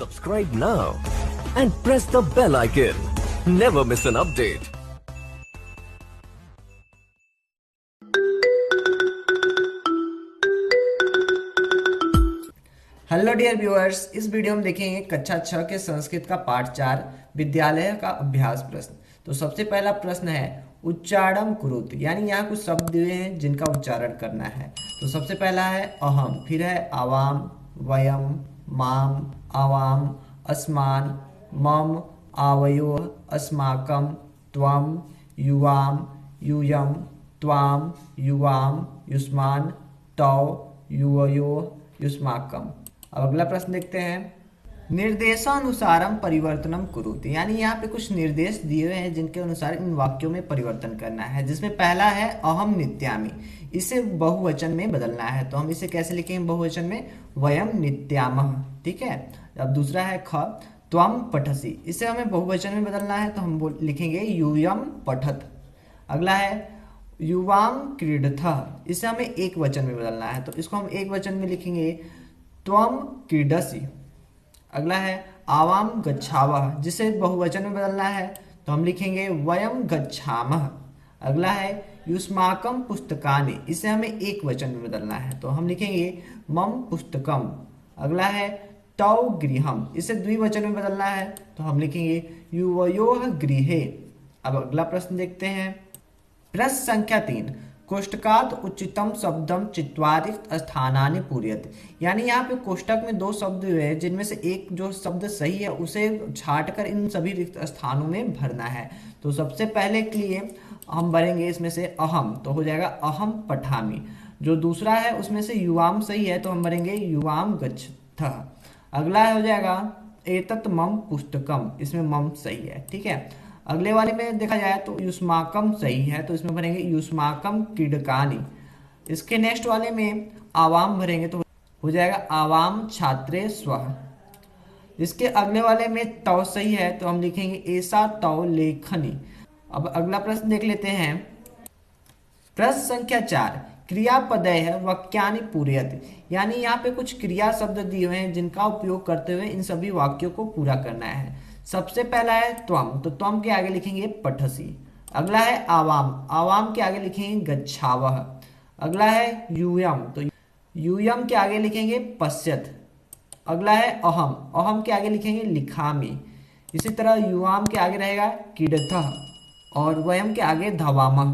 Subscribe now and press the bell icon. Never miss an update. Hello dear viewers, इस video में देखेंगे कक्षा 6 के संस्कृत का पाठ 4 विद्यालय का अभ्यास प्रश्न। तो सबसे पहला प्रश्न है उच्चारण कुरुत, यानी यहाँ कुछ शब्द दिए हैं जिनका उच्चारण करना है। तो सबसे पहला है अहम, फिर है आवाम, वयम, माम, आवाम, अस्मान, मम, आवयोः, अस्माकं, त्वं, युवाम, यूयम, त्वाम, युवाम, युष्मान्, तौ, युवयोः, युष्माकम्। अब अगला प्रश्न देखते हैं निर्देशानुसारम परिवर्तनम कुरुते, यानी यहाँ पे कुछ निर्देश दिए हुए हैं जिनके अनुसार इन वाक्यों में परिवर्तन करना है। जिसमें पहला है अहम नित्यामि, इसे बहुवचन में बदलना है। तो हम इसे कैसे लिखेंगे बहुवचन में, वयम नित्यामः। ठीक है। अब दूसरा है ख त्वम पठसि, इसे हमें बहुवचन में बदलना है। तो हम लिखेंगे यूयम पठत। अगला है युवाम क्रीडथः, इसे हमें एक वचन में बदलना है। तो इसको हम एक वचन में लिखेंगे त्वम क्रीडसि। अगला है आवाम गच्छावः, जिसे बहुवचन में बदलना है। तो हम लिखेंगे वयम गच्छामः। अगला है युष्माकं पुस्तकानि, इसे हमें एक वचन में बदलना है। तो हम लिखेंगे मम पुस्तकम। अगला है तौ गृहम, इसे द्विवचन में बदलना है। तो हम लिखेंगे युवयोः गृहे। अब अगला प्रश्न देखते हैं प्रश्न संख्या 3 कोष्टकात् उचितम शब्दम चित्वा रिक्त स्थानानि पूरयति, यानी यहाँ पे कोष्टक में दो शब्द हुए हैं जिनमें से एक जो शब्द सही है उसे छांटकर इन सभी रिक्त स्थानों में भरना है। तो सबसे पहले के लिए हम भरेंगे इसमें से अहम, तो हो जाएगा अहम पठामि। जो दूसरा है उसमें से युवाम सही है, तो हम भरेंगे युवाम गच्छथः। अगला हो जाएगा एतत् मम पुस्तकम, इसमें मम सही है। ठीक है। अगले वाले में देखा जाए तो युष्माकम सही है, तो इसमें भरेंगे युष्माकम क्रीडकानि। इसके नेक्स्ट वाले में आवाम भरेंगे तो हो जाएगा आवाम छात्रे स्वः। इसके अगले वाले में तौ सही है, तो हम लिखेंगे ऐसा तौ लेखनी। अब अगला प्रश्न देख लेते हैं प्रश्न संख्या 4 क्रियापदयः वाक्यानि पूरयति, यानी यहाँ पे कुछ क्रिया शब्द दिए हुए हैं जिनका उपयोग करते हुए इन सभी वाक्यों को पूरा करना है। सबसे पहला है त्वम, तो त्वम के आगे लिखेंगे पठसि। अगला है आवाम, आवाम के आगे लिखेंगे गच्छावः। अगला है यूयम, तो यूयम के आगे लिखेंगे पश्यत। अगला है अहम, अहम के आगे लिखेंगे लिखामि। इसी तरह युवाम के आगे रहेगा क्रीडथः और वयम के आगे धवामः।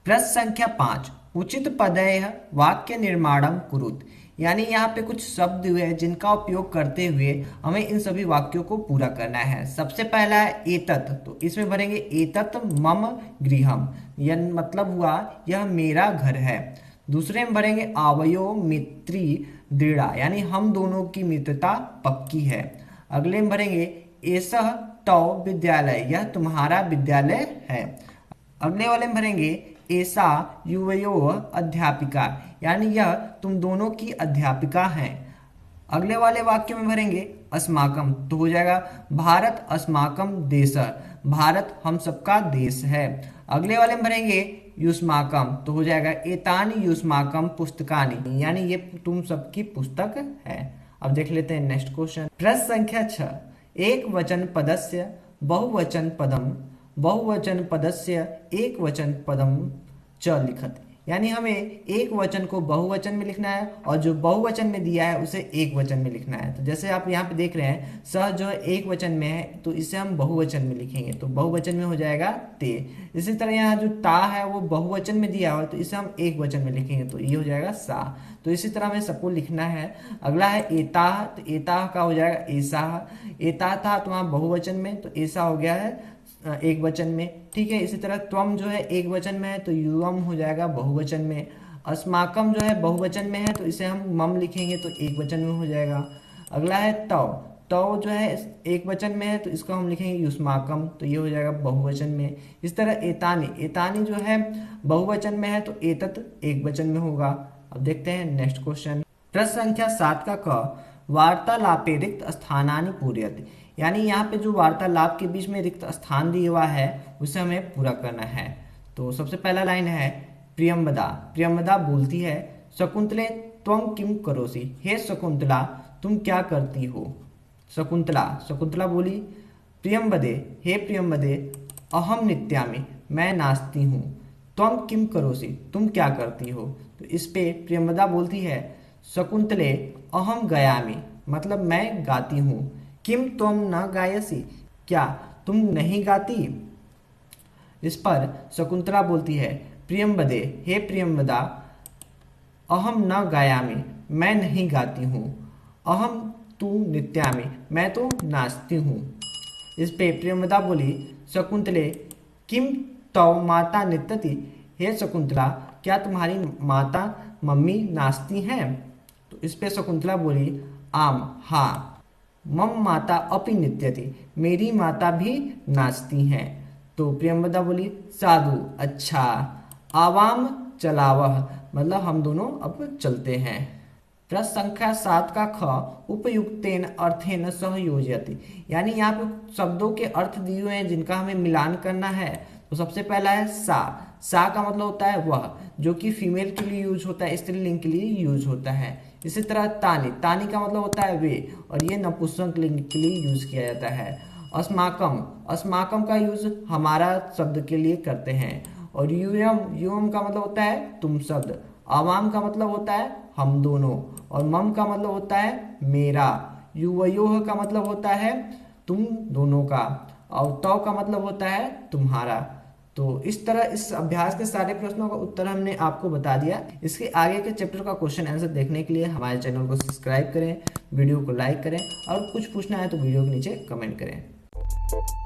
प्रश्न संख्या 5 उचित पदयः वाक्य निर्माणम कुरुत, यानी यहाँ पे कुछ शब्द हुए हैं जिनका उपयोग करते हुए हमें इन सभी वाक्यों को पूरा करना है। सबसे पहला है एतत्, तो इसमें भरेंगे एतत् मम गृहम, यह मतलब हुआ यह मेरा घर है। दूसरे में भरेंगे आवयो मित्री दृढ़ा, यानी हम दोनों की मित्रता पक्की है। अगले में भरेंगे एषः तौ विद्यालय, यह तुम्हारा विद्यालय है। अगले वाले में भरेंगे ऐसा युवयोः अध्यापिका, यानी यह तुम दोनों की अध्यापिका हैं। अगले वाले वाक्य में भरेंगे अस्माकम, तो हो जाएगा भारत अस्माकम देशः, भारत हम सबका देश है। अगले वाले में भरेंगे युष्माकम, तो हो जाएगा एतानि युष्माकम पुस्तकानि, यानी ये तुम सबकी पुस्तक है। अब देख लेते हैं नेक्स्ट क्वेश्चन प्रश्न संख्या 6 एक वचन पदस्य बहुवचन पदम बहुवचन पदस्य एक वचन पदम च लिखत, यानी हमें एक वचन को बहुवचन में लिखना है और जो बहुवचन में दिया है उसे एक वचन में लिखना है। तो जैसे आप यहाँ पे देख रहे हैं सह जो है एक वचन में है, तो इसे हम बहुवचन में लिखेंगे, तो बहुवचन में हो जाएगा ते। इसी तरह यहाँ जो ता है वो बहुवचन में दिया हुआ है, तो इसे हम एक वचन में लिखेंगे, तो ये हो जाएगा सा। तो इसी तरह हमें सबको लिखना है। अगला है एताह, तो एताह का हो जाएगा ऐसाह। एताह था तो वहाँ बहुवचन में, तो ऐसा हो गया है एक वचन में। ठीक है। इसी तरह त्वम जो है एक वचन में है, तो युवम हो जाएगा बहुवचन में। अस्माकम जो है बहुवचन में है, तो इसे हम मम लिखेंगे, तो एक वचन में हो जाएगा। अगला है तौ, तौ जो है एक वचन में है, तो इसको हम लिखेंगे युष्माकम, तो ये हो जाएगा बहुवचन में। इस तरह एतानि, एतानि जो है बहुवचन में है, तो एतत् एक वचन में होगा। अब देखते हैं नेक्स्ट क्वेश्चन प्रश्न संख्या 7 का क वार्तालापे रिक्त स्थानानि पूरयति, यानी यहाँ पे जो वार्तालाप के बीच में रिक्त स्थान दिया हुआ है उसे हमें पूरा करना है। तो सबसे पहला लाइन है प्रियंवदा, प्रियंवदा बोलती है शकुंतले त्वं किम करोसि, हे शकुंतला तुम क्या करती हो। शकुंतला बोली प्रियंवदे, हे प्रियंवदे, अहम नित्यामि, मैं नाचती हूँ। त्वम किम करोसि, तुम क्या करती हो। तो इस पे प्रियंवदा बोलती है शकुंतले अहम गयामि, मतलब मैं गाती हूँ। किम त्वम न गायसी, क्या तुम नहीं गाती। इस पर शकुंतला बोलती है प्रियंवदे, हे प्रियंवदा, अहम न गायामि, मैं नहीं गाती हूँ। अहम तू नित्यामि, मैं तो नाचती हूँ। इस पे प्रियंवदा बोली शकुंतले किम तव माता नृत्यति, हे शकुंतला, क्या तुम्हारी माता मम्मी नाचती हैं। तो इस पे शकुंतला बोली आम, हाँ, मम माता अपि नृत्यति, मेरी माता भी नाचती हैं। तो प्रियंवदा बोली साधु, अच्छा, आवाम चलावह, मतलब हम दोनों अब चलते हैं। प्रश्न संख्या 7 का ख उपयुक्तेन अर्थेन सह योजयति, यानी यहाँ पे शब्दों के अर्थ दिए हुए हैं जिनका हमें मिलान करना है। तो सबसे पहला है सा का मतलब होता है वह, जो कि फीमेल के लिए यूज होता है, स्त्रीलिंग के लिए यूज होता है। इसी तरह तानी का मतलब होता है वे, और ये नपुंसक लिंग के लिए यूज किया जाता है। अस्माकम का यूज हमारा शब्द के लिए करते हैं। और यूयम का मतलब होता है तुम शब्द। आवाम का मतलब होता है हम दोनों। और मम का मतलब होता है मेरा। युवयोह का मतलब होता है तुम दोनों का। और तव का मतलब होता है तुम्हारा। तो इस तरह इस अभ्यास के सारे प्रश्नों का उत्तर हमने आपको बता दिया। इसके आगे के चैप्टर का क्वेश्चन आंसर देखने के लिए हमारे चैनल को सब्सक्राइब करें, वीडियो को लाइक करें, और कुछ पूछना है तो वीडियो के नीचे कमेंट करें।